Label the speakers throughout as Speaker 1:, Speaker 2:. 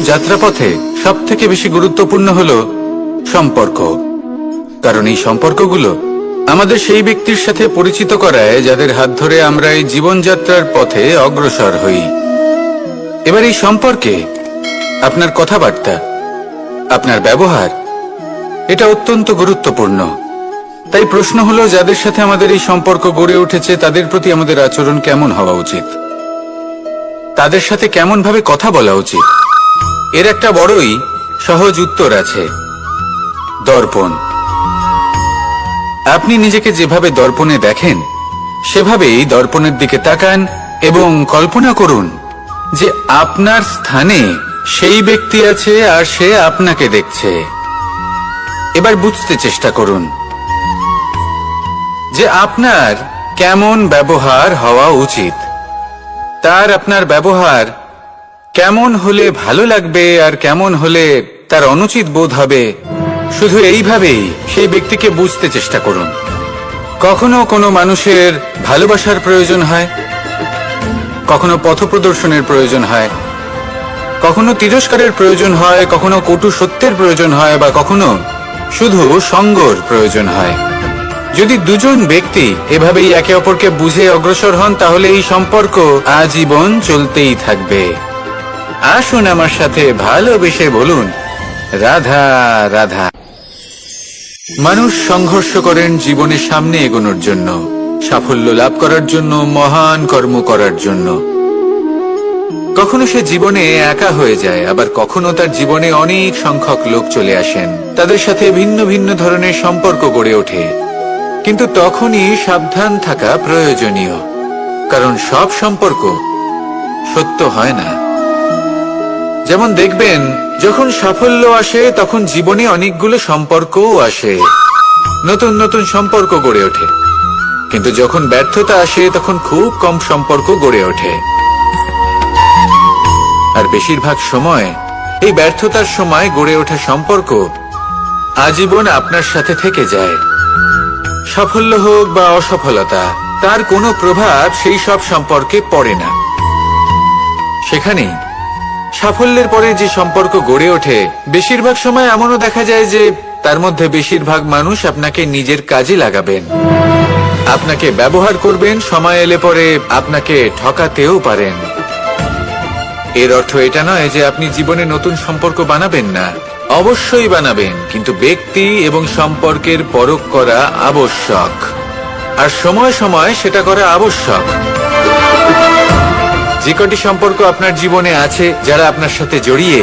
Speaker 1: যাত্রাপথে সবথেকে বেশি গুরুত্বপূর্ণ হলো সম্পর্ক। কারণ এই সম্পর্কগুলো আমাদের সেই ব্যক্তির সাথে পরিচিত করায় যাদের হাত ধরে আমরা এই জীবনযাত্রার পথে অগ্রসর হই। এবার এই সম্পর্কে আপনার কথাবার্তা, আপনার ব্যবহার, এটা অত্যন্ত গুরুত্বপূর্ণ। তাই প্রশ্ন হলো, যাদের সাথে আমাদের এই সম্পর্ক গড়ে উঠেছে তাদের প্রতি আমাদের আচরণ কেমন হওয়া উচিত, তাদের সাথে কেমন ভাবে কথা বলা উচিত। এর একটা বড়ই সহজ উত্তর আছে, দর্পণ। আপনি নিজেকে যেভাবে দর্পণে দেখেন সেভাবেই দর্পণের দিকে তাকান এবং কল্পনা করুন যে আপনার স্থানে সেই ব্যক্তি আছে আর সে আপনাকে দেখছে। এবার বুঝতে চেষ্টা করুন যে আপনার কেমন ব্যবহার হওয়া উচিত, তার আপনার ব্যবহার কেমন হলে ভালো লাগবে আর কেমন হলে তার অনুচিত বোধ হবে। শুধু এইভাবেই সেই ব্যক্তিকে বুঝতে চেষ্টা করুন। কখনো কোনো মানুষের ভালোবাসার প্রয়োজন হয়, কখনো পথপ্রদর্শনের প্রয়োজন হয়, কখনো তিরস্কারের প্রয়োজন হয়, কখনো কটু সত্যের প্রয়োজন হয়, বা কখনো শুধু সঙ্গর প্রয়োজন হয়। যদি দুজন ব্যক্তি এভাবেই একে অপরকে বুঝে অগ্রসর হন তাহলে এই সম্পর্ক আজীবন চলতেই থাকবে। আসুন আমার সাথে ভালোবেসে বলুন, রাধা রাধা। মানুষ সংঘর্ষ করেন জীবনের সামনে এগোনোর জন্য, সাফল্য লাভ করার জন্য, মহান কর্ম করার জন্য। কখনো সে জীবনে একা হয়ে যায়, আবার কখনো তার জীবনে অনেক সংখ্যক লোক চলে আসেন, তাদের সাথে ভিন্ন ভিন্ন ধরনের সম্পর্ক গড়ে ওঠে। কিন্তু তখনই সাবধান থাকা প্রয়োজনীয়, কারণ সব সম্পর্ক সত্য হয় না। যেমন দেখবেন, যখন সাফল্য আসে তখন জীবনে অনেকগুলো সম্পর্কও আসে, নতুন নতুন সম্পর্ক গড়ে ওঠে। কিন্তু যখন ব্যর্থতা আসে তখন খুব কম সম্পর্ক গড়ে ওঠে। আর বেশিরভাগ সময় এই ব্যর্থতার সময় গড়ে ওঠা সম্পর্ক আজীবন আপনার সাথে থেকে যায়। সাফল্য হোক বা অসফলতা, তার কোনো প্রভাব সেই সব সম্পর্কে পড়ে না। সেখানেই সাফল্যের পরে যে সম্পর্ক গড়ে ওঠে, বেশিরভাগ সময় এমনও দেখা যায় যে তার মধ্যে বেশিরভাগ মানুষ আপনাকে নিজের কাজে লাগাবেন, আপনাকে ব্যবহার করবেন, সময় এলে পরে আপনাকে ঠকাতেও পারেন। এর অর্থ এটা নয় যে আপনি জীবনে নতুন সম্পর্ক বানাবেন না, অবশ্যই বানাবেন, কিন্তু ব্যক্তি এবং সম্পর্কের পরখ করা আবশ্যক, আর সময় সময় সেটা করা আবশ্যক। যে কটি সম্পর্ক আপনার জীবনে আছে, যারা আপনার সাথে জড়িয়ে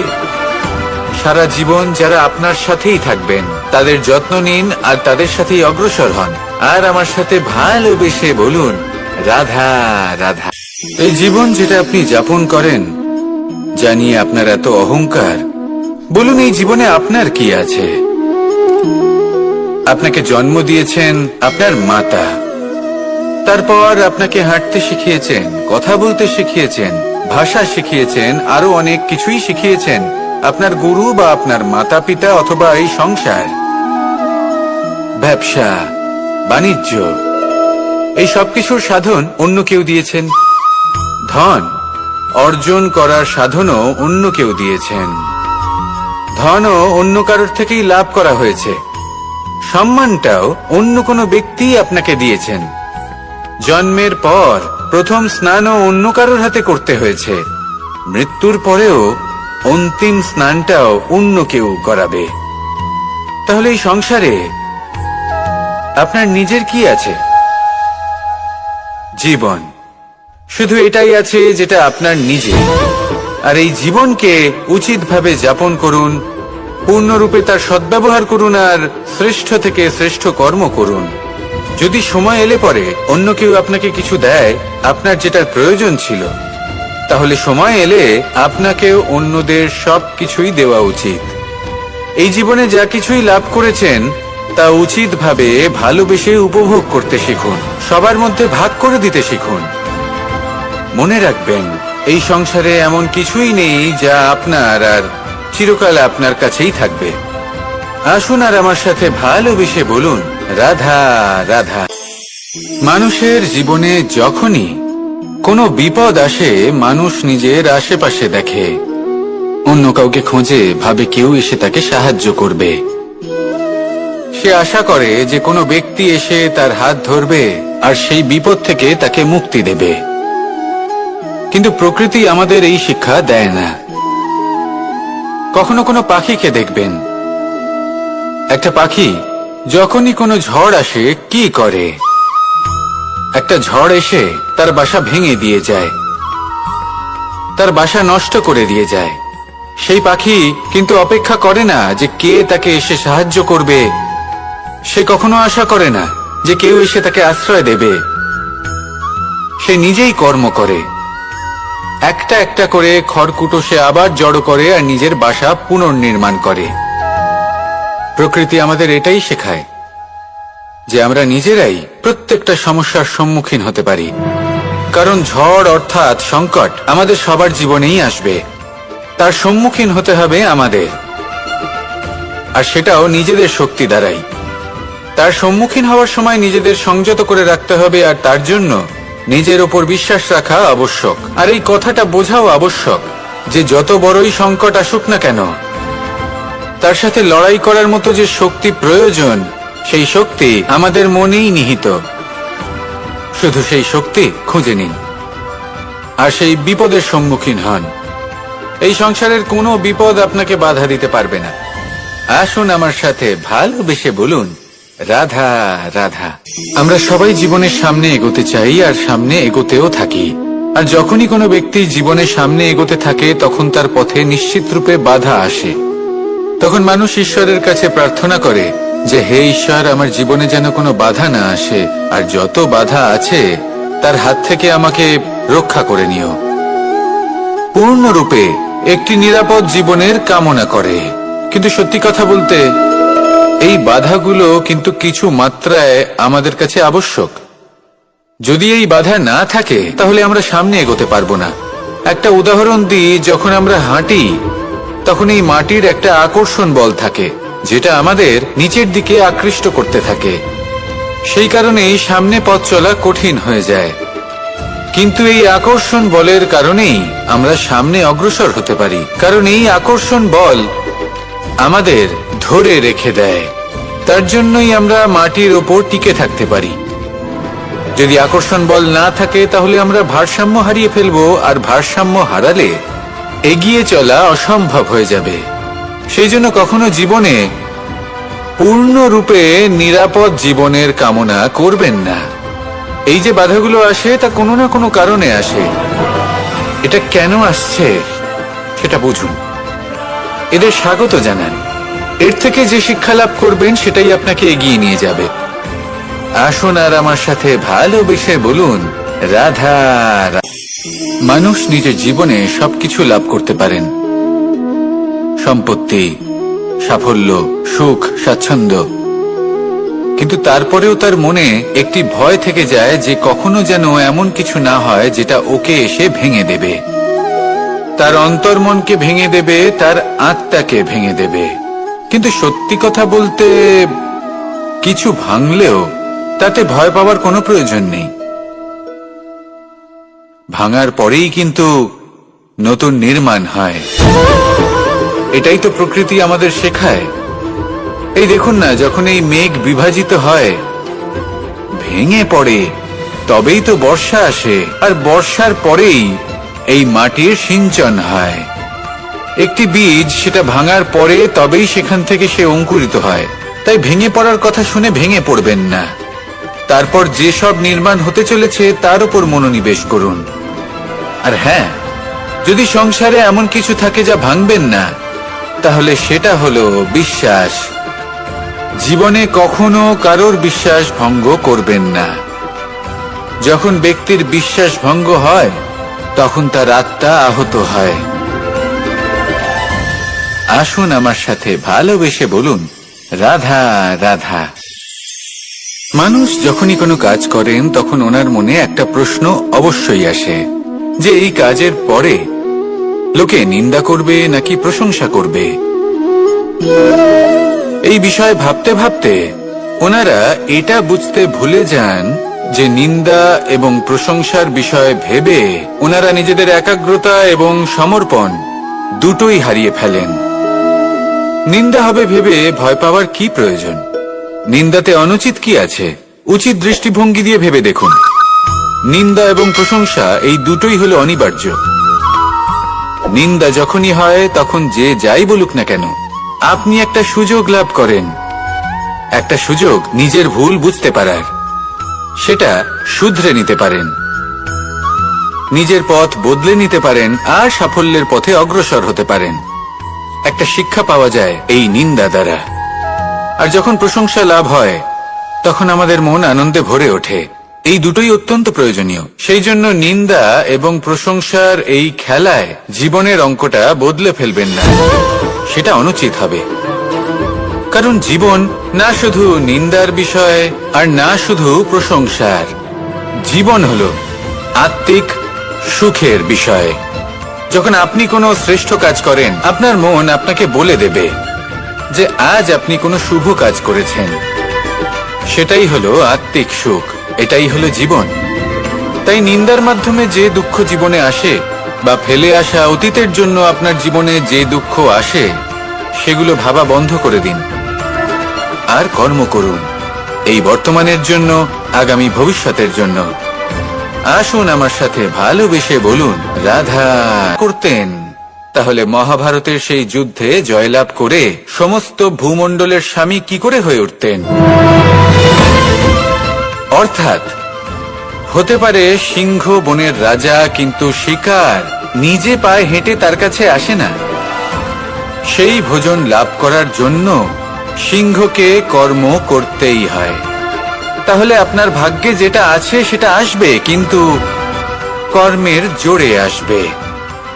Speaker 1: সারা জীবন, যারা আপনার সাথেই থাকবেন, তাদের যত্ন নিন আর তাদের সাথেই অগ্রসর হন। আর আমার সাথে ভালোবেসে বলুন, রাধা রাধা। এই জীবন যেটা আপনি যাপন করেন, জানিয়ে আপনার এত অহংকার, বলুন এই জীবনে আপনার কি আছে? আপনাকে জন্ম দিয়েছেন আপনার মাতা, তারপর আপনাকে হাঁটতে শিখিয়েছেন, কথা বলতে শিখিয়েছেন, ভাষা শিখিয়েছেন, আরো অনেক কিছুই শিখিয়েছেন আপনার গুরু বা আপনার মাতা পিতা, অথবা এই সংসার, ব্যবসা, বাণিজ্য, এই সবকিছুর সাধন অন্য কেউ দিয়েছেন। ধন অর্জন করার সাধনও অন্য কেউ দিয়েছেন, ধনও অন্য কারোর থেকেই লাভ করা হয়েছে, সম্মানটাও অন্য কোনো ব্যক্তি আপনাকে দিয়েছেন। জন্মের পর প্রথম স্নানও অন্য কারোর হাতে করতে হয়েছে, মৃত্যুর পরেও অন্তিম স্নানটাও অন্য কেউ করাবে। তাহলে এই সংসারে আপনার নিজের কি আছে? জীবন, শুধু এটাই আছে যেটা আপনার নিজের। আর এই জীবনকে উচিতভাবে যাপন করুন, পূর্ণরূপে তার সদ্ব্যবহার করুন, আর শ্রেষ্ঠ থেকে শ্রেষ্ঠ কর্ম করুন। যদি সময় এলে পরে অন্য কেউ আপনাকে কিছু দেয়, আপনার যেটার প্রয়োজন ছিল, তাহলে সময় এলে আপনাকেও অন্যদের সব কিছুই দেওয়া উচিত। এই জীবনে যা কিছুই লাভ করেছেন তা উচিতভাবে ভালোবেসে উপভোগ করতে শিখুন, সবার মধ্যে ভাগ করে দিতে শিখুন। মনে রাখবেন, এই সংসারে এমন কিছুই নেই যা আপনার আর চিরকাল আপনার কাছেই থাকবে। আসুন আর আমার সাথে ভালোবেসে বলুন, রাধা রাধা। মানুষের জীবনে যখনই কোনো বিপদ আসে, মানুষ নিজের আশেপাশে দেখে, অন্য কাউকে খোঁজে, ভাবে কেউ এসে তাকে সাহায্য করবে। সে আশা করে যে কোনো ব্যক্তি এসে তার হাত ধরবে আর সেই বিপদ থেকে তাকে মুক্তি দেবে। কিন্তু প্রকৃতি আমাদের এই শিক্ষা দেয় না। কখনো কোনো পাখিকে দেখবেন, একটা পাখি যখনই কোনো ঝড় আসে কি করে? একটা ঝড় এসে তার বাসা ভেঙে দিয়ে যায়, তার বাসা নষ্ট করে দিয়ে যায়। সেই পাখি কিন্তু অপেক্ষা করে না যে কে তাকে এসে সাহায্য করবে। সে কখনো আশা করে না যে কেউ এসে তাকে আশ্রয় দেবে। সে নিজেই কর্ম করে, একটা একটা করে খড়কুটো সে আবার জড়ো করে আর নিজের বাসা পুনর্নির্মাণ করে। প্রকৃতি আমাদের এটাই শেখায় যে আমরা নিজেরাই প্রত্যেকটা সমস্যার সম্মুখীন হতে পারি। কারণ ঝড় অর্থাৎ সংকট আমাদের সবার জীবনেই আসবে, তার সম্মুখীন হতে হবে আমাদের, আর সেটাও নিজেদের শক্তি দ্বারাই। তার সম্মুখীন হওয়ার সময় নিজেদের সংযত করে রাখতে হবে, আর তার জন্য নিজের ওপর বিশ্বাস রাখা আবশ্যক। আর এই কথাটা বোঝাও আবশ্যক যে যত বড়ই সংকট আসুক না কেন, তার সাথে লড়াই করার মতো যে শক্তি প্রয়োজন, সেই শক্তি আমাদের মনেই নিহিত। শুধু সেই শক্তি খুঁজে নিন আর সেই বিপদের সম্মুখীন হন। এই সংসারের কোনো বিপদ আপনাকে বাধা দিতে পারবে না। আসুন আমার সাথে ভালোবেসে বলুন, রাধা রাধা। আমরা সবাই জীবনের সামনে এগোতে চাই আর সামনে এগোতেও থাকি। আর যখনই কোনো ব্যক্তি জীবনের সামনে এগোতে থাকে তখন তার পথে নিশ্চিত রূপে বাধা আসে। তখন মানুষ ঈশ্বরের কাছে প্রার্থনা করে যে হে ঈশ্বর, আমার জীবনে যেন কোনো বাধা না আসে, আর যত বাধা আছে তার হাত থেকে আমাকে রক্ষা করে নিও। পূর্ণরূপে একটি নিরাপদ জীবনের কামনা করে। কিন্তু সত্যি কথা বলতে এই বাধাগুলো কিন্তু কিছু মাত্রায় আমাদের কাছে আবশ্যক। যদি এই বাধা না থাকে তাহলে আমরা সামনে এগোতে পারবো না। একটা উদাহরণ দিই, যখন আমরা হাঁটি তখন এই মাটির একটা আকর্ষণ বল থাকে যেটা আমাদের নিচের দিকে আকৃষ্ট করতে থাকে। সেই কারণেই সামনে পথ চলা কঠিন হয়ে যায়। কিন্তু এই আকর্ষণ বলের কারণেই আমরা সামনে অগ্রসর হতে পারি, কারণ এই আকর্ষণ বল আমাদের ধরে রেখে দেয়। তার জন্যই আমরা মাটির ওপর টিকে থাকতে পারি। যদি আকর্ষণ বল না থাকে তাহলে আমরা ভারসাম্য হারিয়ে ফেলবো, আর ভারসাম্য হারালে এগিয়ে চলা অসম্ভব হয়ে যাবে। সেই জন্য কখনো জীবনে পূর্ণরূপে নিরাপদ জীবনের কামনা করবেন না। এই যে বাধাগুলো আসে তা কোনো না কোনো কারণে আসে। এটা কেন আসছে সেটা বুঝুন, এদের স্বাগত জানান। এর থেকে যে শিক্ষা লাভ করবেন সেটাই আপনাকে এগিয়ে নিয়ে যাবে। আসুন আর আমার সাথে ভালোবেসে বলুন, রাধা রাধা। মানুষ নিজের জীবনে সবকিছু লাভ করতে পারেন, সম্পত্তি, সাফল্য, সুখ, স্বাচ্ছন্দ্য, কিন্তু তারপরেও তার মনে একটি ভয় থেকে যায় যে কখনো যেন এমন কিছু না হয় যেটা ওকে এসে ভেঙে দেবে, তার অন্তর্মনকে ভেঙে দেবে, তার আত্মাকে ভেঙে দেবে। কিন্তু সত্যি কথা বলতে কিছু ভাঙলেও তাতে ভয় পাওয়ার কোনো প্রয়োজন নেই। ভাঙার পরেই কিন্তু নতুন নির্মাণ হয়। এটাই তো প্রকৃতি আমাদের শেখায়। এই দেখুন না, যখন এই মেঘ বিভাজিত হয়, ভেঙে পড়ে, তবেই তো বর্ষা আসে, আর বর্ষার পরেই এই মাটির সিঞ্চন হয়। একটি বীজ সেটা ভাঙার পরে তবেই সেখান থেকে সে অঙ্কুরিত হয়। তাই ভেঙে পড়ার কথা শুনে ভেঙে পড়বেন না। তারপর যে সব নির্মাণ হতে চলেছে তার উপর মনোনিবেশ করুন। আর হ্যাঁ, যদি সংসারে এমন কিছু থাকে যা ভাঙবেন না, তাহলে সেটা হলো বিশ্বাস। জীবনে কখনো কারোর বিশ্বাস ভঙ্গ করবেন না। যখন ব্যক্তির বিশ্বাস ভঙ্গ হয় তখন তার আত্মা আহত হয়। আসুন আমার সাথে ভালোবেসে বলুন, রাধা রাধা। মানুষ যখনই কোনো কাজ করেন তখন ওনার মনে একটা প্রশ্ন অবশ্যই আসে যে এই কাজের পরে লোকে নিন্দা করবে নাকি প্রশংসা করবে। এই বিষয়ে ভাবতে ভাবতে ওনারা এটা বুঝতে ভুলে যান যে নিন্দা এবং প্রশংসার বিষয় ভেবে ওনারা নিজেদের একাগ্রতা এবং সমর্পণ দুটোই হারিয়ে ফেলেন। নিন্দা হবে ভেবে ভয় পাওয়ার কি প্রয়োজন? নিন্দাতে অনুচিত কি আছে? উচিত দৃষ্টিভঙ্গি দিয়ে ভেবে দেখুন। নিন্দা এবং প্রশংসা এই দুটোই হলো অনিবার্য। নিন্দা যখনই হয় তখন যে যাই বলুক না কেন, আপনি একটা সুযোগ লাভ করেন, একটা সুযোগ নিজের ভুল বুঝতে পারার। সেটা শুধরে নিতে পারেন, নিজের পথ বদলে নিতে পারেন আর সাফল্যের পথে অগ্রসর হতে পারেন। একটা শিক্ষা পাওয়া যায় এই নিন্দা দ্বারা। আর যখন প্রশংসা লাভ হয় তখন আমাদের মন আনন্দে ভরে ওঠে। এই দুটোই অত্যন্ত প্রয়োজনীয়। সেই জন্য নিন্দা এবং প্রশংসার এই খেলায় জীবনের অঙ্কটা বদলে ফেলবেন না, সেটা অনুচিত হবে। কারণ জীবন না শুধু নিন্দার বিষয় আর না শুধু প্রশংসার, জীবন হলো আত্মিক সুখের বিষয়। যখন আপনি কোনো শ্রেষ্ঠ কাজ করেন, আপনার মন আপনাকে বলে দেবে যে আজ আপনি কোনো শুভ কাজ করেছেন। সেটাই হলো আত্মিক সুখ, এটাই হলো জীবন। তাই নিন্দার মাধ্যমে যে দুঃখ জীবনে আসে বা ফেলে আসা অতীতের জন্য আপনার জীবনে যে দুঃখ আসে, সেগুলো ভাবা বন্ধ করে দিন আর কর্ম করুন এই বর্তমানের জন্য, আগামী ভবিষ্যতের জন্য। আসুন আমার সাথে ভালোবেসে বলুন রাধা। করতেন তাহলে মহাভারতের সেই যুদ্ধে জয়লাভ করে সমস্ত ভূমণ্ডলের স্বামী কি করে হয়ে উঠতেন? অর্থাৎ হতে পারে সিংহ বনের রাজা, কিন্তু শিকার নিজে পায়ে হেঁটে তার কাছে আসে না। সেই ভোজন লাভ করার জন্য সিংহকে কর্ম করতেই হয়। তাহলে আপনার ভাগ্যে যেটা আছে সেটা আসবে, কিন্তু কর্মের জোরে আসবে।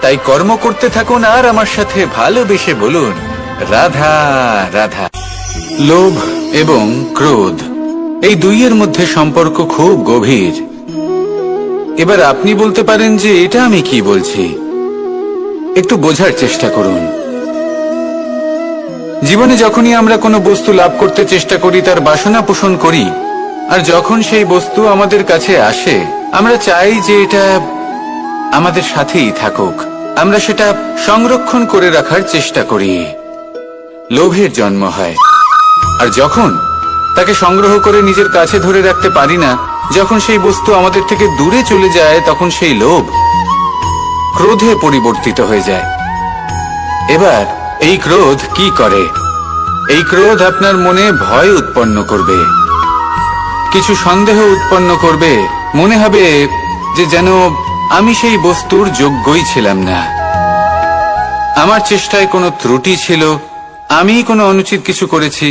Speaker 1: তাই কর্ম করতে থাকুন আর আমার সাথে ভালোবেসে বলুন রাধা রাধা। লোভ এবং ক্রোধ এই দুইয়ের মধ্যে সম্পর্ক খুব গভীর। এবার আপনি বলতে পারেন যে এটা আমি কি বলছি, একটু বোঝার চেষ্টা করুন। জীবনে যখনই আমরা কোনো বস্তু লাভ করতে চেষ্টা করি, তার বাসনা পোষণ করি, আর যখন সেই বস্তু আমাদের কাছে আসে, আমরা চাই যে এটা আমাদের সাথেই থাকুক। আমরা সেটা সংরক্ষণ করে রাখার চেষ্টা করি। লোভের জন্ম হয়। আর যখন তাকে সংগ্রহ করে নিজের কাছে ধরে রাখতে পারি না, যখন সেই বস্তু আমাদের থেকে দূরে চলে যায়, তখন সেই লোভ ক্রোধে পরিবর্তিত হয়ে যায়। এবার এই ক্রোধ কি করে? এই ক্রোধ আপনার মনে ভয় উৎপন্ন করবে, কিছু সন্দেহ উৎপন্ন করবে। মনে হবে যে যেন আমি সেই বস্তুর যোগ্যই ছিলাম না, আমার চেষ্টায় কোনো ত্রুটি ছিল, আমি কোনো অনুচিত কিছু করেছি।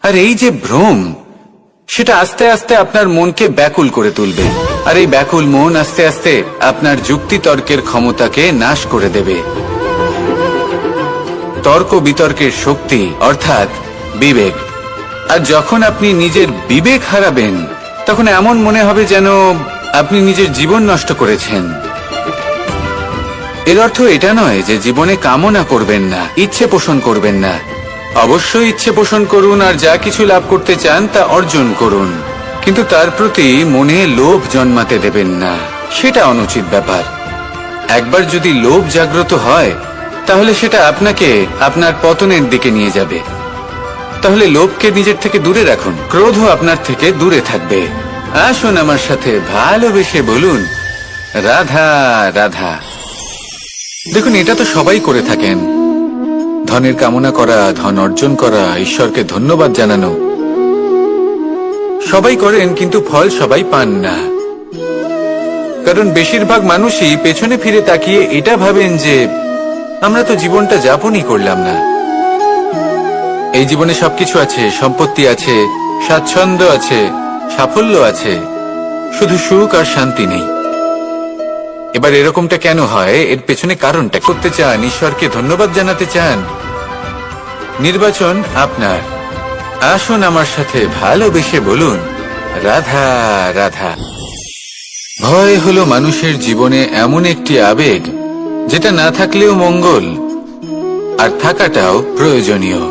Speaker 1: আর এই যে ভ্রম, সেটা আস্তে আস্তে আপনার মনকে ব্যাকুল করে তুলবে। আর এই ব্যাকুল মন আস্তে আস্তে আপনার যুক্তি তর্কের ক্ষমতাকে নাশ করে দেবে। তর্ক বিতর্কের শক্তি অর্থাৎ বিবেক। আর যখন আপনি নিজের বিবেক হারাবেন, তখন এমন মনে হবে যেন আপনি নিজের জীবন নষ্ট করেছেন। এর অর্থ এটা নয় যে জীবনে কামনা করবেন না, ইচ্ছে পোষণ করবেন না। অবশ্যই ইচ্ছে পোষণ করুন, আর যা কিছু লাভ করতে চান তা অর্জন করুন, কিন্তু তার প্রতি মনে লোভ জন্মাতে দেবেন না। সেটা অনুচিত ব্যাপার। একবার যদি লোভ জাগ্রত হয়, তাহলে সেটা আপনাকে আপনার পতনের দিকে নিয়ে যাবে। তাহলে লোভকে নিজের থেকে দূরে রাখুন, ক্রোধও আপনার থেকে দূরে থাকবে। আসুন আমার সাথে ভালোবেসে বলুন রাধা রাধা। দেখুন, এটা তো সবাই করে থাকেন। ধনের কামনা করা, ধন অর্জন করা, ঈশ্বরকে ধন্যবাদ জানানো, সবাই করেন, কিন্তু ফল সবাই পান না। কারণ বেশিরভাগ মানুষই পেছনে ফিরে তাকিয়ে এটা ভাবেন যে আমরা তো জীবনটা যাপনই করলাম না। এই জীবনে সবকিছু আছে, সম্পত্তি আছে, স্বাচ্ছন্দ্য আছে, সাফল্য আছে, শুধু সুখ আর শান্তি নেই। এবার এরকমটা কেন হয়? এর পেছনে কারণটা করতে চান, ঈশ্বরকে ধন্যবাদ জানাতে চান। নির্বাচন আপনার। আসুন আমার সাথে ভালোবেসে বলুন রাধা রাধা। ভয় হলো মানুষের জীবনে এমন একটি আবেগ যেটা না থাকলেও মঙ্গল, আর থাকাটাও প্রয়োজনীয়।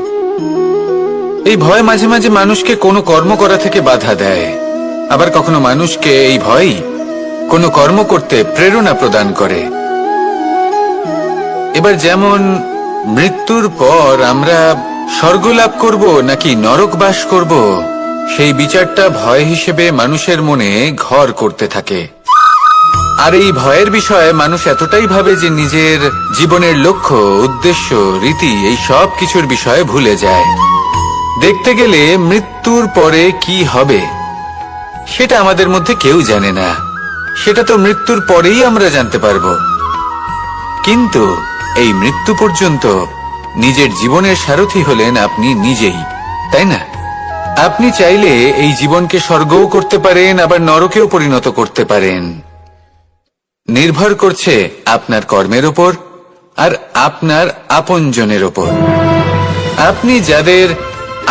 Speaker 1: এই ভয় মাঝে মাঝে মানুষকে কোনো কর্ম করা থেকে বাধা দেয়, আবার কখনো মানুষকে এই ভয় কোনো কর্ম করতে প্রেরণা প্রদান করে। এবার যেমন মৃত্যুর পর আমরা স্বর্গ লাভ করব নাকি নরক বাস করব, সেই বিচারটা ভয় হিসেবে মানুষের মনে ঘর করতে থাকে। আর এই ভয়ের বিষয়ে মানুষ এতটাই ভাবে যে নিজের জীবনের লক্ষ্য, উদ্দেশ্য, রীতি এই সব কিছুর বিষয়ে ভুলে যায়। দেখতে গেলে মৃত্যুর পরে কি হবে সেটা আমাদের মধ্যে কেউ জানে না, সেটা তো মৃত্যুর পরেই আমরা জানতে পারবো। কিন্তু এই মৃত্যু পর্যন্ত নিজের জীবনের সারথি হলেন আপনি নিজেই, তাই না? আপনি চাইলে এই জীবনকে স্বর্গও করতে পারেন, আবার নরকেও পরিণত করতে পারেন। নির্ভর করছে আপনার কর্মের উপর আর আপনার আপনজনের উপর। আপনি যাদের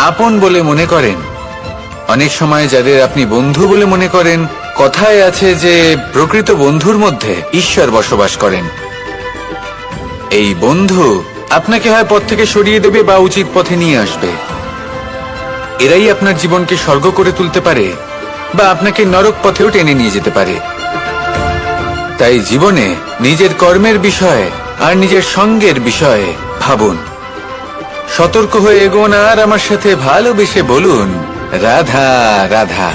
Speaker 1: আপন বলে মনে করেন, অনেক সময় যাদের আপনি বন্ধু বলে মনে করেন, কথায় আছে যে প্রকৃত বন্ধুর মধ্যে ঈশ্বর বসবাস করেন। এই বন্ধু আপনাকে হয় পথ থেকে সরিয়ে দেবে বা উচিত পথে নিয়ে আসবে। এরাই আপনার জীবনকে স্বর্গ করে তুলতে পারে বা আপনাকে নরক পথেও টেনে নিয়ে যেতে পারে। তাই জীবনে নিজের কর্মের বিষয়ে আর নিজের সঙ্গের বিষয়ে ভাবুন, সতর্ক হয়ে এগোন আর আমার সাথে ভালোবেসে বলুন, রাধা রাধা।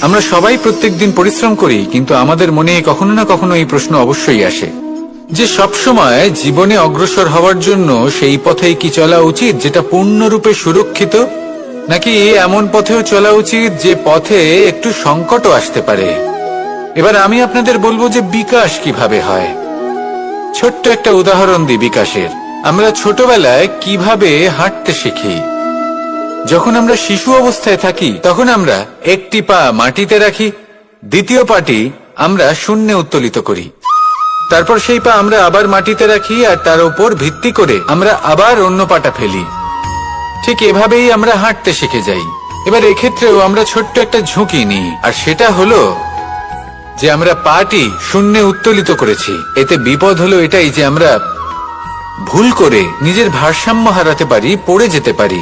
Speaker 1: আমরা সবাই প্রত্যেকদিন পরিশ্রম করি, কিন্তু আমাদের মনে কখনো না কখনো এই প্রশ্ন অবশ্যই আসে যে সবসময় জীবনে অগ্রসর হওয়ার জন্য সেই পথেই কি চলা উচিত যেটা পূর্ণরূপে সুরক্ষিত, নাকি এমন পথেও চলা উচিত যে পথে একটু সংকটও আসতে পারে। এবার আমি আপনাদের বলবো যে বিকাশ কিভাবে হয়। ছোট্ট একটা উদাহরণ দিই বিকাশের। আমরা ছোটবেলায় কিভাবে হাঁটতে শিখি। যখন আমরা শিশু অবস্থায় থাকি তখন আমরা একটি পা মাটিতে রাখি, দ্বিতীয় পাটি আমরা শূন্যে উত্তোলিত করি, তারপর সেই পা আমরা আবার মাটিতে রাখি আর তার উপর ভিত্তি করে আমরা আবার অন্য পাটা ফেলি। ঠিক এভাবেই আমরা হাঁটতে শিখে যাই। এবার এক্ষেত্রেও আমরা ছোট্ট একটা ঝুঁকি নিই, আর সেটা হলো যে আমরা পাটি শূন্যে উত্তোলিত করেছি। এতে বিপদ হলো এটাই যে আমরা ভুল করে নিজের ভারসাম্য হারাতে পারি, পড়ে যেতে পারি।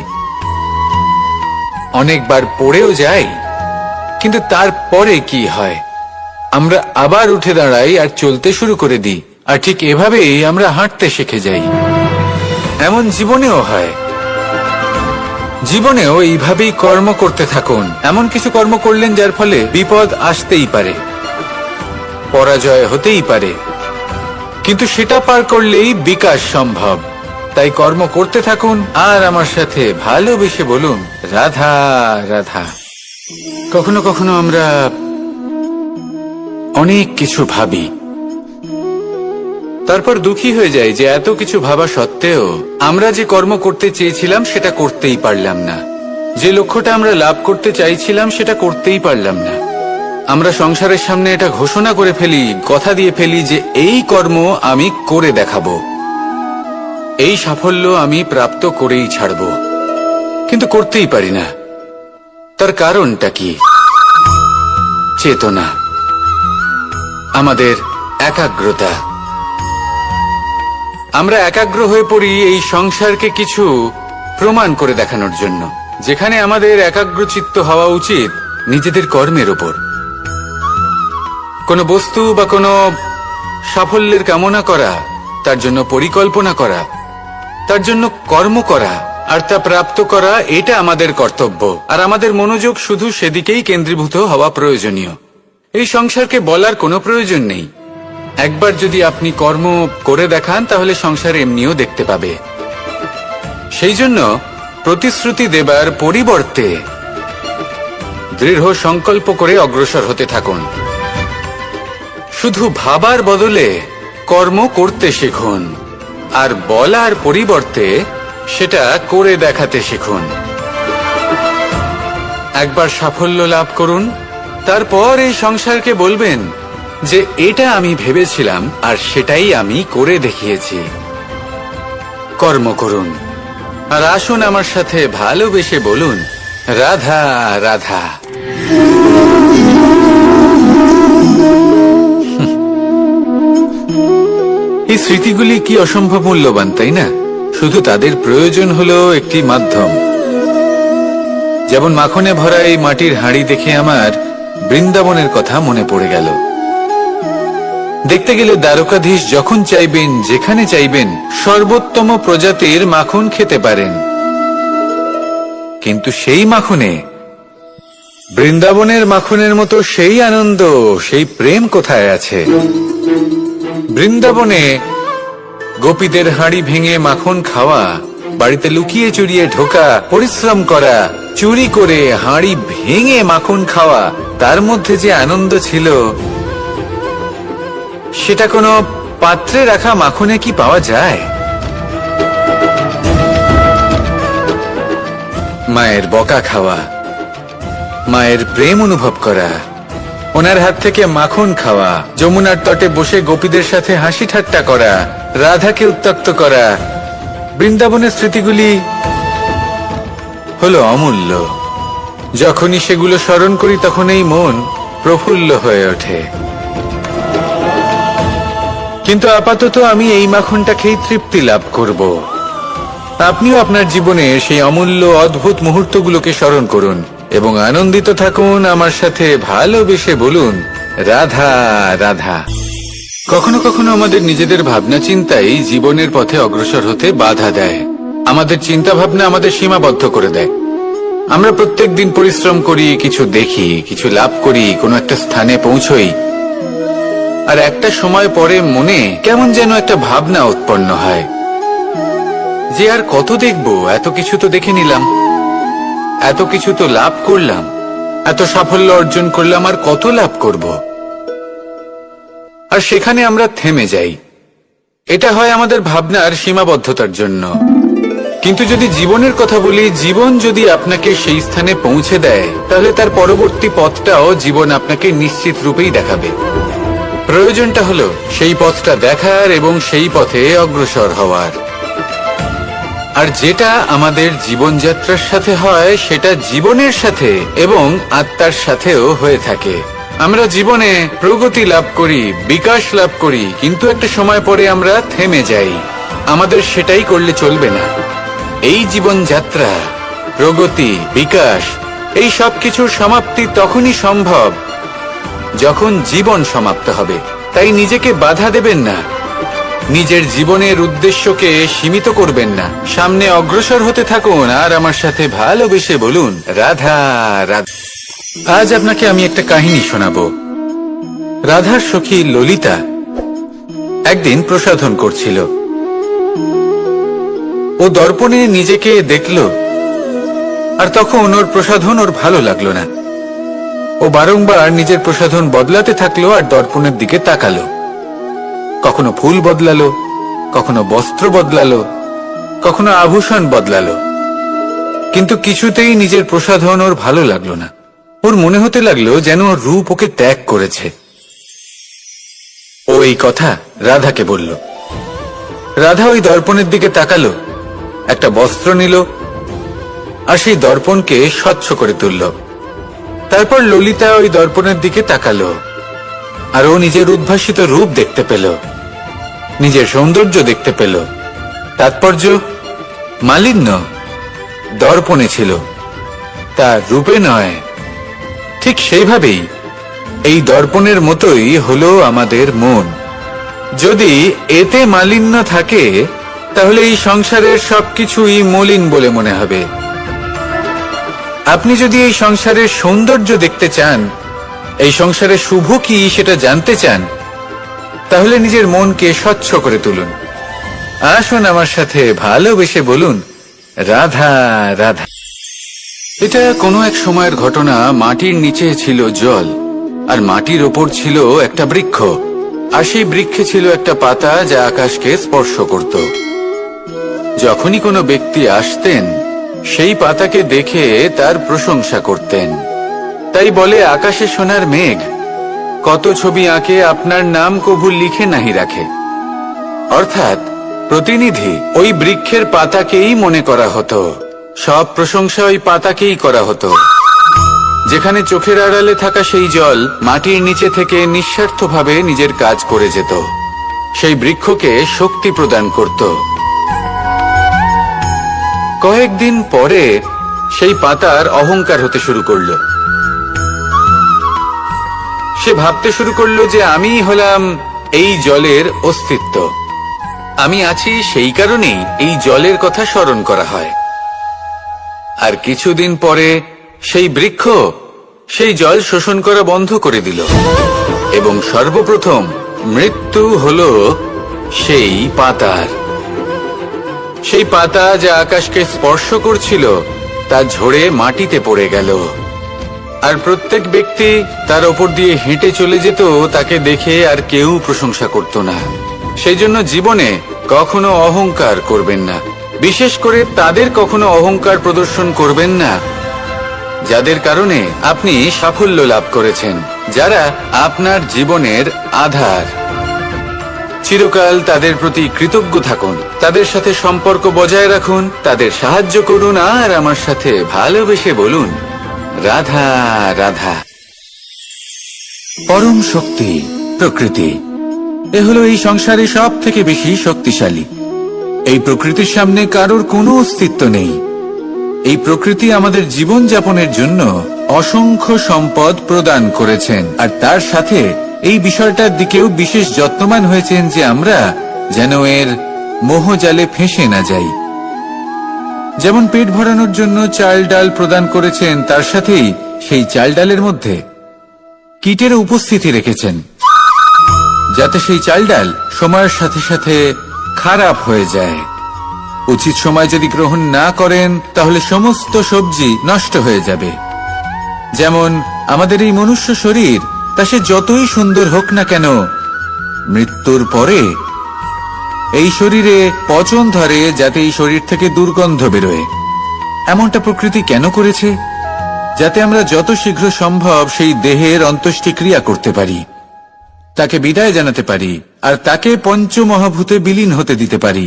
Speaker 1: অনেকবার পড়েও যাই, কিন্তু তারপরে কি হয়, আমরা আবার উঠে দাঁড়াই আর চলতে শুরু করে দিই, আর ঠিক এভাবেই আমরা হাঁটতে শিখে যাই। এমন জীবনেও হয়। জীবনেও এইভাবেই কর্ম করতে থাকুন। এমন কিছু কর্ম করলেন যার ফলে বিপদ আসতেই পারে, পরাজয় হতেই পারে, কিন্তু সেটা পার করলেই বিকাশ সম্ভব। তাই কর্ম করতে থাকুন আর আমার সাথে ভালোবেসে বলুন, রাধা রাধা। কখনো কখনো আমরা অনেক কিছু ভাবি, তারপর দুঃখী হয়ে যাই যে এত কিছু ভাবা সত্ত্বেও আমরা যে কর্ম করতে চেয়েছিলাম সেটা করতেই পারলাম না, যে লক্ষ্যটা আমরা লাভ করতে চাইছিলাম সেটা করতেই পারলাম না। আমরা সংসারের সামনে এটা ঘোষণা করে ফেলি, কথা দিয়ে ফেলি যে এই কর্ম আমি করে দেখাবো, এই সাফল্য আমি প্রাপ্ত করেই ছাড়ব, কিন্তু করতেই পারি না। তার কারণটা কি? চেতনা, আমাদের একাগ্রতা। আমরা একাগ্র হয়ে পড়ি এই সংসারকে কিছু প্রমাণ করে দেখানোর জন্য, যেখানে আমাদের একাগ্রচিত্ত হওয়া উচিত নিজেদের কর্মের উপর। কোনো বস্তু বা কোনো সাফল্যের কামনা করা, তার জন্য পরিকল্পনা করা, তার জন্য কর্ম করা আর তা প্রাপ্ত করা, এটা আমাদের কর্তব্য। আর আমাদের মনোযোগ শুধু সেদিকেই কেন্দ্রীভূত হওয়া প্রয়োজনীয়। এই সংসারকে বলার কোনো প্রয়োজন নেই। একবার যদি আপনি কর্ম করে দেখান তাহলে সংসার এমনিও দেখতে পাবে। সেই জন্য প্রতিশ্রুতি দেবার পরিবর্তে দৃঢ় সংকল্প করে অগ্রসর হতে থাকুন। শুধু ভাবার বদলে কর্ম করতে শিখুন, আর বলার পরিবর্তে সেটা করে দেখাতে শিখুন। একবার সাফল্য লাভ করুন, তারপর এই সংসারকে বলবেন যে এটা আমি ভেবেছিলাম আর সেটাই আমি করে দেখিয়েছি। কর্ম করুন আর আসুন আমার সাথে ভালোবেসে বলুন, রাধা রাধা। এই স্মৃতিগুলি কি অসম্ভব মূল্যবান, তাই না? শুধু তাদের প্রয়োজন হলো একটি মাধ্যম। যেমন মাখনে ভরা এই মাটির হাঁড়ি দেখে আমার বৃন্দাবনের কথা মনে পড়ে গেল। দেখতে গেলে দ্বারকাধীশ যখন চাইবেন, যেখানে চাইবেন, সর্বোত্তম প্রজাতির মাখন খেতে পারেন। কিন্তু সেই মাখনে, বৃন্দাবনের মাখনের মতো সেই আনন্দ, সেই প্রেম কোথায় আছে? বৃন্দাবনে গোপীদের হাঁড়ি ভেঙে মাখন খাওয়া, বাড়িতে লুকিয়ে চুরিয়ে ঢোকা, পরিশ্রম করা, চুরি করে হাঁড়ি ভেঙে মাখন খাওয়া, তার মধ্যে যে আনন্দ ছিল, সেটা কোনো পাত্রে রাখা মাখনে কি পাওয়া যায়? মায়ের বকা খাওয়া, মায়ের প্রেম অনুভব করা, ওনার হাত থেকে মাখন খাওয়া, যমুনার তটে বসে গোপীদের সাথে হাসি ঠাট্টা করা, রাধাকে উত্ত্যক্ত করা, বৃন্দাবনের স্মৃতিগুলি হলো অমূল্য। যখনই সেগুলো স্মরণ করি তখন এই মন প্রফুল্ল হয়ে ওঠে। কিন্তু আপাতত আমি এই মাখনটা খেয়ে তৃপ্তি লাভ করব। আপনিও আপনার জীবনে সেই অমূল্য অদ্ভুত মুহূর্তগুলোকে স্মরণ করুন এবং আনন্দিত থাকুন। আমার সাথে ভালোবেসে বলুন, রাধা রাধা। কখনো কখনো আমাদের নিজেদের ভাবনা চিন্তাই জীবনের পথে অগ্রসর হতে বাধা দেয়। আমাদের চিন্তা ভাবনা আমাদের সীমাবদ্ধ করে দেয়। আমরা প্রত্যেক দিন পরিশ্রম করি, কিছু দেখি, কিছু লাভ করি, কোনো একটা স্থানে পৌঁছই, আর একটা সময় পরে মনে কেমন যেন একটা ভাবনা উৎপন্ন হয় যে আর কত দেখব, এত কিছু তো দেখে নিলাম, এত কিছু তো লাভ করলাম, এত সাফল্য অর্জন করলাম, আর কত লাভ করব। আর সেখানে আমরা থেমে যাই। এটা হয় আমাদের ভাবনার সীমাবদ্ধতার জন্য। কিন্তু যদি জীবনের কথা বলি, জীবন যদি আপনাকে সেই স্থানে পৌঁছে দেয়, তাহলে তার পরবর্তী পথটাও জীবন আপনাকে নিশ্চিত রূপেই দেখাবে। প্রয়োজনটা হলো সেই পথটা দেখার এবং সেই পথে অগ্রসর হওয়ার। আর যেটা আমাদের জীবনযাত্রার সাথে হয়, সেটা জীবনের সাথে এবং আত্মার সাথেও হয়ে থাকে। আমরা জীবনে প্রগতি লাভ করি, বিকাশ লাভ করি, কিন্তু একটা সময় পরে আমরা থেমে যাই। আমাদের সেটাই করলে চলবে না। এই জীবনযাত্রা, প্রগতি, বিকাশ, এই সব কিছুর সমাপ্তি তখনই সম্ভব যখন জীবন সমাপ্ত হবে। তাই নিজেকে বাধা দেবেন না, নিজের জীবনের উদ্দেশ্যকে সীমিত করবেন না, সামনে অগ্রসর হতে থাকুন আর আমার সাথে ভালোবেসে বলুন, রাধা রাধা। আজ আপনাকে আমি একটা কাহিনী শোনাবো। রাধার সখী ললিতা একদিন প্রসাধন করছিল। ও দর্পণে নিজেকে দেখল, আর তখন ওর প্রসাধন ওর ভালো লাগলো না। ও বারংবার নিজের প্রসাধন বদলাতে থাকলো আর দর্পণের দিকে তাকালো। কখনো ফুল বদলালো, কখনো বস্ত্র বদলালো, কখনো আভূষণ বদলালো, কিন্তু কিছুতেই নিজের প্রসাধন ওর ভালো লাগলো না। ওর মনে হতে লাগলো যেন ওর রূপ ওকে ত্যাগ করেছে। ও এই কথা রাধাকে বলল। রাধা ওই দর্পণের দিকে তাকালো, একটা বস্ত্র নিল আর সেই দর্পণকে স্বচ্ছ করে তুলল। তারপর ললিতা ওই দর্পণের দিকে তাকালো আর ও নিজের উদ্ভাসিত রূপ দেখতে পেল, নিজের সৌন্দর্য দেখতে পেল। তাৎপর্য মালিন্য দর্পণে ছিল, তার রূপে নয়। ঠিক সেইভাবেই এই দর্পণের মতোই হলো আমাদের মন। যদি এতে মালিন্য থাকে, তাহলে এই সংসারের সবকিছুই মলিন বলে মনে হবে। আপনি যদি এই সংসারের সৌন্দর্য দেখতে চান, এই সংসারের শুভ কি সেটা জানতে চান, তাহলে নিজের মনকে স্বচ্ছ করে তুলুন। আসুন আমার সাথে ভালোবেসে বলুন, রাধা রাধা। এটা কোনো এক সময়ের ঘটনা। মাটির নিচে ছিল জল, আর মাটির ওপর ছিল একটা বৃক্ষ, আর সেই বৃক্ষে ছিল একটা পাতা যা আকাশকে স্পর্শ করত। যখনই কোনো ব্যক্তি আসতেন, সেই পাতাকে দেখে তার প্রশংসা করতেন। তাই বলে, আকাশে সোনার মেঘ কত ছবি আঁকে, আপনার নাম কভু লিখে নাহি রাখে। অর্থাৎ প্রতিনিধি ওই বৃক্ষের পাতাকেই মনে করা হতো, সব প্রশংসা ওই পাতাকেই করা হতো। যেখানে চোখের আড়ালে থাকা সেই জল মাটির নিচে থেকে নিঃস্বার্থভাবে নিজের কাজ করে যেত, সেই বৃক্ষকে শক্তি প্রদান করত। কয়েকদিন পরে সেই পাতার অহংকার হতে শুরু করলো। সে ভাবতে শুরু করলো যে আমি হলাম এই জলের অস্তিত্ব। আমি আছি সেই কারণেই এই জলের কথা স্মরণ করা হয়। আর কিছুদিন পরে সেই বৃক্ষ সেই জল শোষণ করা বন্ধ করে দিল, এবং সর্বপ্রথম মৃত্যু হলো সেই পাতার। সেই পাতা যা আকাশকে স্পর্শ করছিল তা ঝরে মাটিতে পড়ে গেল, আর প্রত্যেক ব্যক্তি তার ওপর দিয়ে হেঁটে চলে যেত, তাকে দেখে আর কেউ প্রশংসা করত না। সেই জন্য জীবনে কখনো অহংকার করবেন না, বিশেষ করে তাদের কখনো অহংকার প্রদর্শন করবেন না যাদের কারণে আপনি সাফল্য লাভ করেছেন, যারা আপনার জীবনের আধার। চিরকাল তাদের প্রতি কৃতজ্ঞ থাকুন, তাদের সাথে সম্পর্ক বজায় রাখুন, তাদের সাহায্য করুন, আর আমার সাথে ভালোবেসে বলুন, রাধা রাধা। পরম শক্তি প্রকৃতি, এ হলো এই সংসারে সব থেকে বেশি শক্তিশালী। এই প্রকৃতির সামনে কারোর কোনো অস্তিত্ব নেই। এই প্রকৃতি আমাদের জীবন যাপনের জন্য অসংখ্য সম্পদ প্রদান করেছেন, আর তার সাথে এই বিষয়টার দিকেও বিশেষ যত্নবান হয়েছেন যে আমরা যেন এর মোহজালে ফেঁসে না যাই। যেমন পেট ভরানোর জন্য চাল ডাল প্রদান করেছেন, তার সাথেই সেই চাল ডালের মধ্যে কীটের উপস্থিতি রেখেছেন, যাতে সেই চাল ডাল সময়ের সাথে সাথে খারাপ হয়ে যায়। উচিত সময় যদি গ্রহণ না করেন তাহলে সমস্ত সবজি নষ্ট হয়ে যাবে। যেমন আমাদের এই মনুষ্য শরীর, তা সে যতই সুন্দর হোক না কেন, মৃত্যুর পরে এই শরীরে পচন ধরে, যাতে এই শরীর থেকে দুর্গন্ধ বেরোয়। এমনটা প্রকৃতি কেন করেছে? যাতে আমরা যত শীঘ্র সম্ভব সেই দেহের অন্ত্যেষ্টিক্রিয়া করতে পারি, তাকে বিদায় জানাতে পারি, আর তাকে পঞ্চমহাভূতে বিলীন হতে দিতে পারি।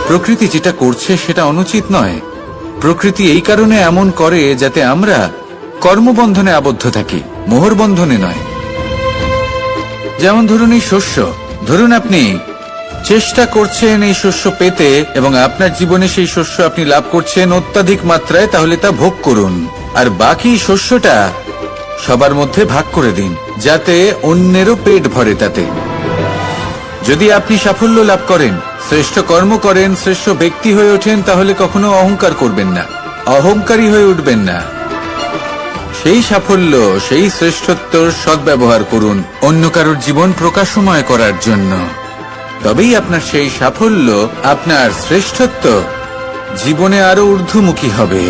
Speaker 1: প্রকৃতি যেটা করছে সেটা অনুচিত নয়। প্রকৃতি এই কারণে এমন করে যাতে আমরা কর্মবন্ধনে আবদ্ধ থাকি, মোহর বন্ধনে নয়। যেমন ধরুন এই শস্য, ধরুন আপনি চেষ্টা করছেন এই শস্য পেতে, এবং আপনার জীবনে সেই শস্য আপনি লাভ করছেন অত্যাধিক মাত্রায়, তাহলে তা ভোগ করুন, আর বাকি শস্যটা সবার মধ্যে ভাগ করে দিন, যাতে অন্যেরও পেট ভরে তাতে। যদি আপনি সাফল্য লাভ করেন, শ্রেষ্ঠ কর্ম করেন, শ্রেষ্ঠ ব্যক্তি হয়ে ওঠেন, তাহলে কখনো অহংকার করবেন না, অহংকারী হয়ে উঠবেন না। সেই সাফল্য, সেই শ্রেষ্ঠত্বর সদ্ব্যবহার করুন অন্য কারোর জীবন প্রকাশময় করার জন্য। তবেই আপনার সেই সাফল্য, আপনার শ্রেষ্ঠত্ব জীবনে আরো ঊর্ধ্বমুখী হবে।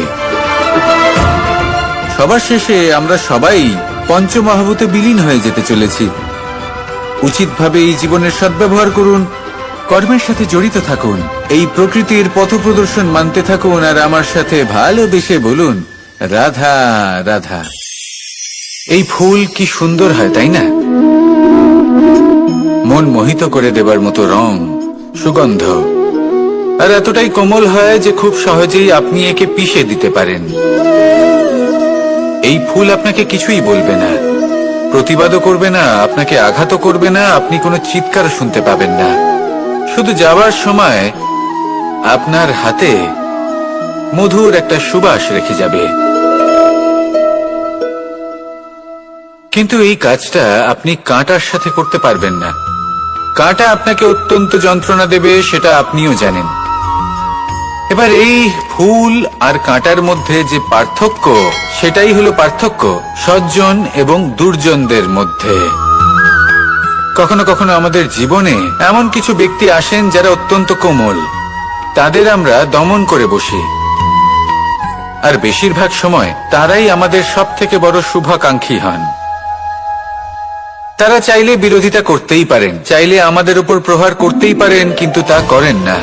Speaker 1: সবার শেষে আমরা সবাই পঞ্চমহাভূতে বিলীন হয়ে যেতে চলেছি। উচিতভাবে এই জীবনের সদ্ব্যবহার করুন, কর্মের সাথে জড়িত থাকুন, এই প্রকৃতির পথপ্রদর্শন মানতে থাকুন, আর আমার সাথে ভালোবেসে বলুন, রাধা রাধা। এই ফুল কি সুন্দর হয়, তাই না? মন মোহিত করে দেবার মতো রং, সুগন্ধ, আর এতটাই কোমল হয় যে খুব সহজেই আপনি একে পিষে দিতে পারেন। এই ফুল আপনাকে কিছুই বলবে না, প্রতিবাদও করবে না, আপনাকে আঘাতও করবে না, আপনি কোনো চিৎকার শুনতে পাবেন না। শুধু যাওয়ার সময় আপনার হাতে মধুর একটা সুবাস রেখে যাবে। কিন্তু এই কাজটা আপনি কাঁটার সাথে করতে পারবেন না। কাঁটা আপনাকে অত্যন্ত যন্ত্রণা দেবে, সেটা আপনিও জানেন। এবার এই ফুল আর কাঁটার মধ্যে যে পার্থক্য, সেটাই হলো পার্থক্য সজ্জন এবং দুর্জনদের মধ্যে। কখনো কখনো আমাদের জীবনে এমন কিছু ব্যক্তি আসেন যারা অত্যন্ত কোমল, তাদের আমরা দমন করে বসি, আর বেশিরভাগ সময় তারাই আমাদের সব থেকে বড় শুভাকাঙ্ক্ষী হন। তারা চাইলে বিরোধিতা করতেই পারেন, চাইলে আমাদের উপর প্রহার করতেই পারেন, কিন্তু তা করেন না।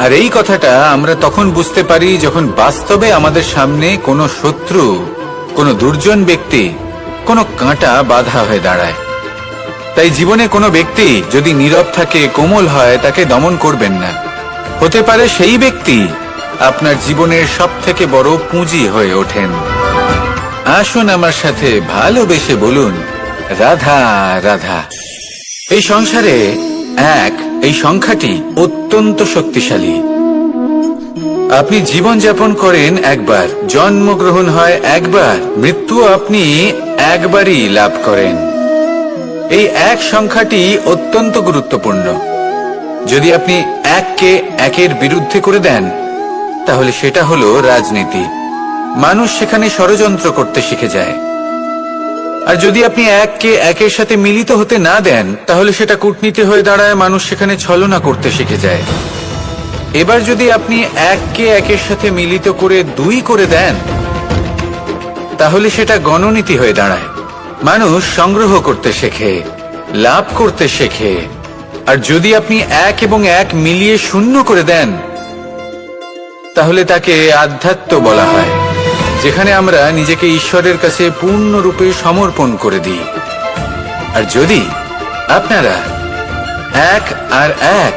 Speaker 1: আর এই কথাটা আমরা তখন বুঝতে পারি যখন বাস্তবে আমাদের সামনে কোনো শত্রু, কোনো দুর্জন ব্যক্তি, কোনো কাঁটা বাধা হয়ে দাঁড়ায়। তাই জীবনে কোনো ব্যক্তি যদি নীরব থাকে, কোমল হয়, তাকে দমন করবেন না। হতে পারে সেই ব্যক্তি আপনার জীবনের সব থেকে বড় পুঁজি হয়ে ওঠেন। আসুন আমার সাথে ভালোবেসে বলুন, রাধা রাধা। এই সংসারে এই সংখ্যাটি অত্যন্ত শক্তিশালী। আপনি জীবন যাপন করেন একবার, জন্মগ্রহণ হয় একবার, মৃত্যু আপনি একবারই লাভ করেন। এই এক সংখ্যাটি অত্যন্ত গুরুত্বপূর্ণ। যদি আপনি এককে একের বিরুদ্ধে করে দেন, তাহলে সেটা হলো রাজনীতি। মানুষ সেখানে ষড়যন্ত্র করতে শিখে যায়। আর যদি আপনি এককে একের সাথে মিলিত হতে না দেন, তাহলে সেটা কূটনীতি হয়ে দাঁড়ায়, মানুষ সেখানে ছলনা করতে শিখে যায়। এবার যদি আপনি এককে একের সাথে মিলিত করে দুই করে দেন, তাহলে সেটা গণনীতি হয়ে দাঁড়ায়। মানুষ সংগ্রহ করতে শেখে, লাভ করতে শেখে। আর যদি আপনি এক এবং এক মিলিয়ে শূন্য করে দেন, তাহলে তাকে আধ্যাত্ম বলা হয়, যেখানে আমরা নিজেকে ঈশ্বরের কাছে পূর্ণরূপে সমর্পণ করে দিই। আর যদি আপনারা এক আর এক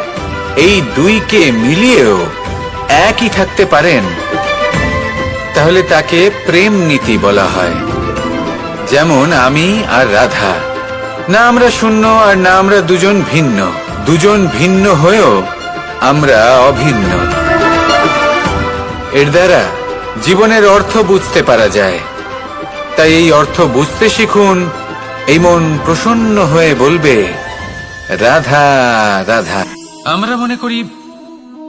Speaker 1: এই দুইকে মিলিয়েও একই থাকতে পারেন, তাহলে তাকে প্রেম নীতি বলা হয়। যেমন আমি আর রাধা, না আমরা শূন্য আর না আমরা দুজন ভিন্ন। দুজন ভিন্ন হয়েও আমরা অভিন্ন। এর দ্বারা জীবনের অর্থ বুঝতে পারা যায়। তাই এই অর্থ বুঝতে শিখুন। এই মন প্রসন্ন হয়ে বলবে, রাধা রাধা। আমরা মনে করি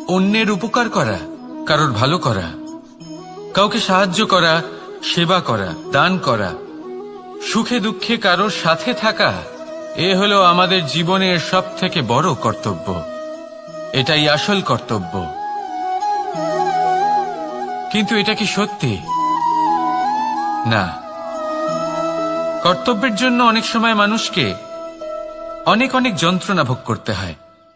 Speaker 1: অন্যের উপকার করা, কারোর ভালো করা, কাউকে সাহায্য করা, সেবা করা, দান করা, সুখে দুঃখে কারোর সাথে থাকা, এ হলো আমাদের জীবনের সবথেকে বড় কর্তব্য। এটাই আসল কর্তব্য। কিন্তু এটা কি সত্যি? না। কর্তব্যের জন্য অনেক সময় মানুষকে অনেক অনেক যন্ত্রণা ভোগ করতে হয়।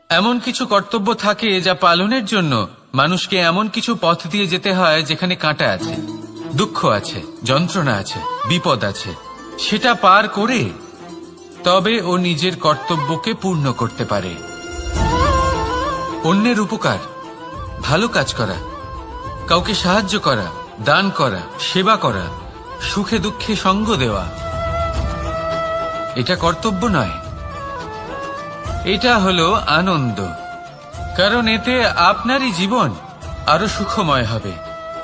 Speaker 1: এমন কিছু কর্তব্য থাকে যা পালনের জন্য মানুষকে এমন কিছু পথ দিয়ে যেতে হয় যেখানে কাঁটা আছে, দুঃখ আছে, যন্ত্রণা আছে, বিপদ আছে। সেটা পার করে তবে ও নিজের কর্তব্যকে পূর্ণ করতে পারে। অন্যের উপকার, ভালো কাজ করা, কাউকে সাহায্য করা, দান করা, সেবা করা, সুখে দুঃখে সঙ্গ দেওয়া, এটা কর্তব্য নয়, এটা হলো আনন্দ। কারণ এতে আপনারই জীবন আরো সুখময় হবে,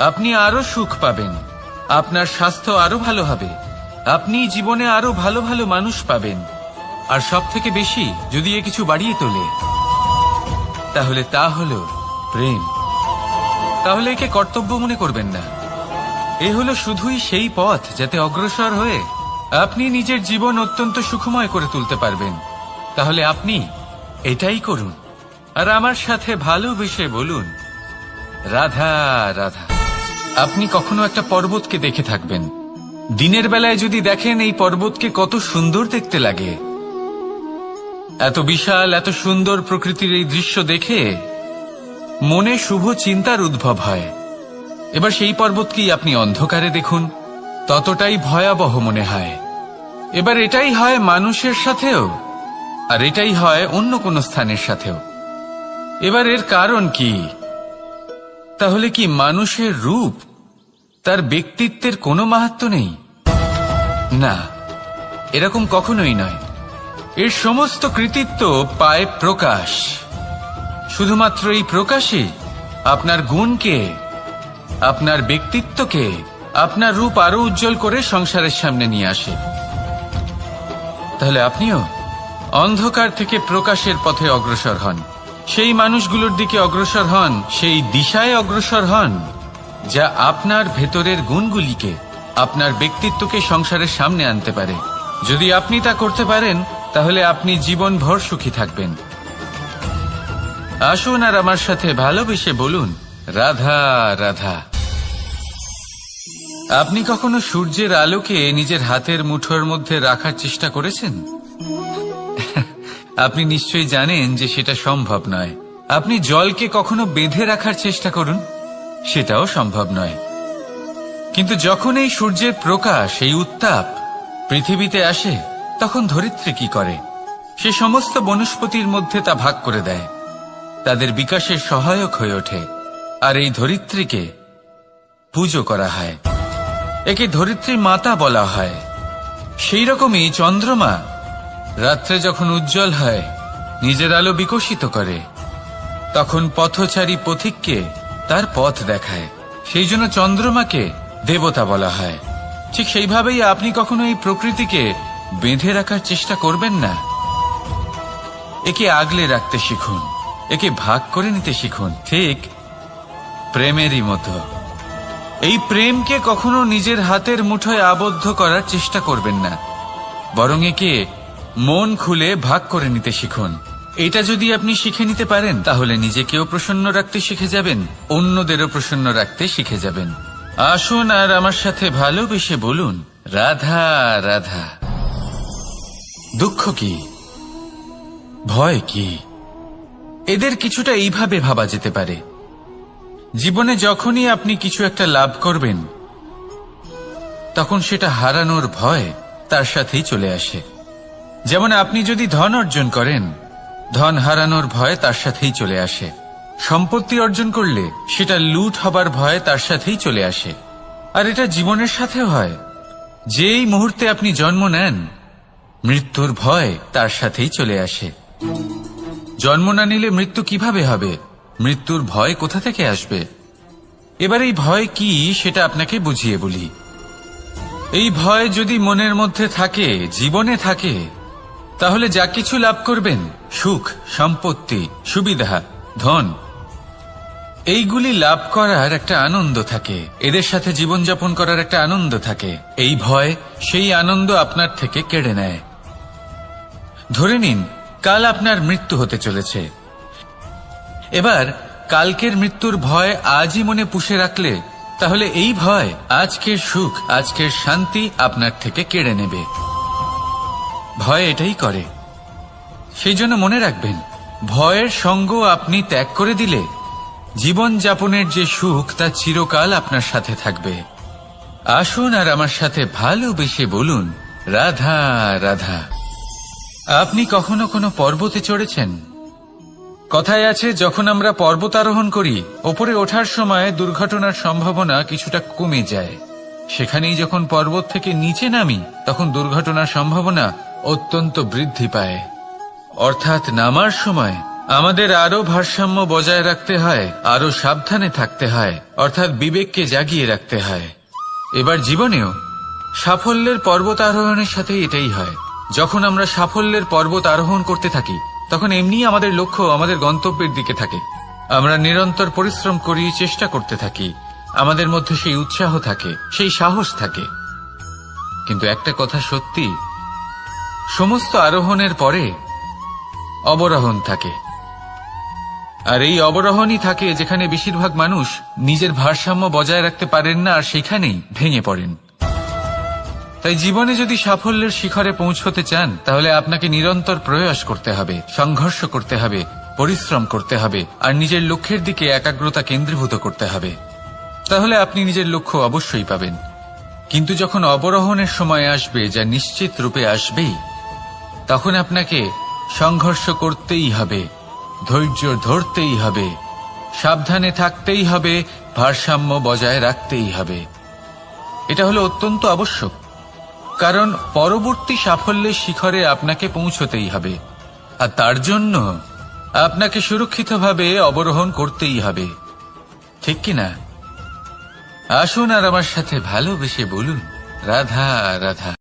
Speaker 1: আপনি আরো সুখ পাবেন, আপনার স্বাস্থ্য আরো ভালো হবে, আপনি জীবনে আরো ভালো ভালো মানুষ পাবেন। আর সব থেকে বেশি যদি এ কিছু বাড়িয়ে তোলে, তাহলে তা হলো প্রেম। তাহলে একে কর্তব্য মনে করবেন না। এ হলো শুধুই সেই পথ যাতে অগ্রসর হয়ে আপনি নিজের জীবন অত্যন্ত সুখময় করে তুলতে পারবেন। তাহলে আপনি এটাই করুন আর আমার সাথে ভালোবেসে বলুন, রাধা রাধা। আপনি কখনো একটা পর্বতকে দেখে থাকবেন। দিনের বেলায় যদি দেখেন এই পর্বতকে কত সুন্দর দেখতে লাগে। এত বিশাল, এত সুন্দর প্রকৃতির এই দৃশ্য দেখে মনে শুভ চিন্তার উদ্ভব হয়। এবার সেই পর্বতকেই আপনি অন্ধকারে দেখুন, ততটাই ভয়াবহ মনে হয়। এবার এটাই হয় মানুষের সাথেও, আর এটাই হয় অন্য কোন স্থানের সাথেও। এবার এর কারণ কি? তাহলে কি মানুষের রূপ, তার ব্যক্তিত্বের কোনো মাহাত্ম্য নেই? না, এরকম কখনোই নয়। এর সমস্ত কৃতিত্ব পায় প্রকাশ। শুধুমাত্র এই প্রকাশে আপনার গুণকে, আপনার ব্যক্তিত্বকে, আপনার রূপ আরো উজ্জ্বল করে সংসারের সামনে নিয়ে আসে। তাহলে আপনিও অন্ধকার থেকে প্রকাশের পথে অগ্রসর হন, সেই মানুষগুলোর দিকে অগ্রসর হন, সেই দিশায় অগ্রসর হন যা আপনার ভেতরের গুণগুলিকে, আপনার ব্যক্তিত্বকে সংসারের সামনে আনতে পারে। যদি আপনি তা করতে পারেন, তাহলে আপনি জীবনভর সুখী থাকবেন। আসুন আর আমার সাথে ভালোবেসে বলুন, রাধা রাধা। আপনি কখনো সূর্যের আলোকে নিজের হাতের মুঠোর মধ্যে রাখার চেষ্টা করেছেন? আপনি নিশ্চয়ই জানেন যে সেটা সম্ভব নয়। আপনি জলকে কখনো বেঁধে রাখার চেষ্টা করুন, সেটাও সম্ভব নয়। কিন্তু যখন এই সূর্যের প্রকাশ, এই উত্তাপ পৃথিবীতে আসে, তখন ধরিত্রী কি করে? সে সমস্ত বনস্পতির মধ্যে তা ভাগ করে দেয়, তাদের বিকাশের সহায়ক হয়ে ওঠে। আর এই ধরিত্রীকে পুজো করা হয়, একে ধরিত্রী মাতা বলা হয়। সেই রকমই চন্দ্রমা রাত্রে যখন উজ্জ্বল হয়, নিজের আলো বিকশিত করে, তখন পথচারী পথিককে তার পথ দেখায়। সেই জন্য চন্দ্রমাকে দেবতা বলা হয়। ঠিক সেইভাবেই আপনি কখনো এই প্রকৃতিকে বেঁধে রাখার চেষ্টা করবেন না। একে আগলে রাখতে শিখুন, একে ভাগ করে নিতে শিখুন, ঠিক প্রেমেরই মতো। এই প্রেমকে কখনো নিজের হাতের মুঠোয় আবদ্ধ করার চেষ্টা করবেন না, বরং একে মন খুলে ভাগ করে নিতে শিখুন। এটা যদি আপনি শিখে নিতে পারেন, তাহলে নিজেকেও প্রসন্ন রাখতে শিখে যাবেন, অন্যদেরও প্রসন্ন রাখতে শিখে যাবেন। আসুন আর আমার সাথে ভালোবেসে বলুন, রাধা রাধা। দুঃখ কি, ভয় কি, এদের কিছুটা এইভাবে ভাবা যেতে পারে। জীবনে যখনই আপনি কিছু একটা লাভ করবেন, তখন সেটা হারানোর ভয় তার সাথেই চলে আসে। যেমন আপনি যদি ধন অর্জন করেন, ধন হারানোর ভয় তার সাথেই চলে আসে। সম্পত্তি অর্জন করলে সেটা লুট হবার ভয় তার সাথেই চলে আসে। আর এটা জীবনের সাথেও হয়। যেই মুহূর্তে আপনি জন্ম নেন, মৃত্যুর ভয় তার সাথেই চলে আসে। জন্ম না নিলে মৃত্যু কিভাবে হবে? মৃত্যুর ভয় কোথা থেকে আসবে? এবার এই ভয় কি সেটা আপনাকে বুঝিয়ে বলি। এই ভয় যদি মনের মধ্যে থাকে, জীবনে থাকে, তাহলে যা কিছু লাভ করবেন, সুখ, সম্পত্তি, সুবিধা, ধন, এইগুলি লাভ করার একটা আনন্দ থাকে, এদের সাথে জীবনযাপন করার একটা আনন্দ থাকে। এই ভয় সেই আনন্দ আপনার থেকে কেড়ে নেয়। ধরে নিন কাল আপনার মৃত্যু হতে চলেছে। এবার কালকের মৃত্যুর ভয় আজই মনে পুষে রাখলে, তাহলে এই ভয় আজকের সুখ, আজকের শান্তি আপনার থেকে কেড়ে নেবে। ভয় এটাই করে। সেই জন্য মনে রাখবেন, ভয়ের সঙ্গ আপনি ত্যাগ করে দিলে জীবন যাপনের যে সুখ তা চিরকাল আপনার সাথে থাকবে। আসুন আর আমার সাথে ভালোবেসে বলুন, রাধা রাধা। আপনি কখনো কোনো পর্বতে চড়েছেন? কথায় আছে, যখন আমরা পর্বতারোহণ করি, ওপরে ওঠার সময় দুর্ঘটনার সম্ভাবনা কিছুটা কমে যায়। সেখানেই যখন পর্বত থেকে নিচে নামি, তখন দুর্ঘটনার সম্ভাবনা অত্যন্ত বৃদ্ধি পায়। অর্থাৎ নামার সময় আমাদের আরো ভারসাম্য বজায় রাখতে হয়, আরো সাবধানে থাকতে হয়, অর্থাৎ বিবেককে জাগিয়ে রাখতে হয়। এবার জীবনেও সাফল্যের পর্বত আরোহণের সাথে এটাই হয়। যখন আমরা সাফল্যের পর্বত আরোহণ করতে থাকি, তখন এমনি আমাদের লক্ষ্য আমাদের গন্তব্যের দিকে থাকে। আমরা নিরন্তর পরিশ্রম করি, চেষ্টা করতে থাকি, আমাদের মধ্যে সেই উৎসাহ থাকে, সেই সাহস থাকে। কিন্তু একটা কথা সত্যি, সমস্ত আরোহণের পরে অবরোহণ থাকে। আর এই অবরোহণই থাকে যেখানে বেশিরভাগ মানুষ নিজের ভারসাম্য বজায় রাখতে পারেন না, আর সেখানেই ভেঙে পড়েন। তাই জীবনে যদি সাফল্যের শিখরে পৌঁছতে চান, তাহলে আপনাকে নিরন্তর প্রয়াস করতে হবে, সংঘর্ষ করতে হবে, পরিশ্রম করতে হবে, আর নিজের লক্ষ্যের দিকে একাগ্রতা কেন্দ্রীভূত করতে হবে। তাহলে আপনি নিজের লক্ষ্য অবশ্যই পাবেন। কিন্তু যখন অবরোহণের সময় আসবে, যা নিশ্চিত রূপে আসবেই, তখন আপনাকে সংঘর্ষ করতেই হবে, ধৈর্য ধরতেই হবে, সাবধানে থাকতেই হবে, ভারসাম্য বজায় রাখতেই হবে। এটা হলো অত্যন্ত আবশ্যক, কারণ পরবর্তী সাফল্যের শিখরে আপনাকে পৌঁছতেই হবে, আর তার জন্য আপনাকে সুরক্ষিতভাবে অবরোহণ করতেই হবে, ঠিক কিনা? আসুন আর আমার সাথে ভালোবেসে বলুন, রাধা রাধা।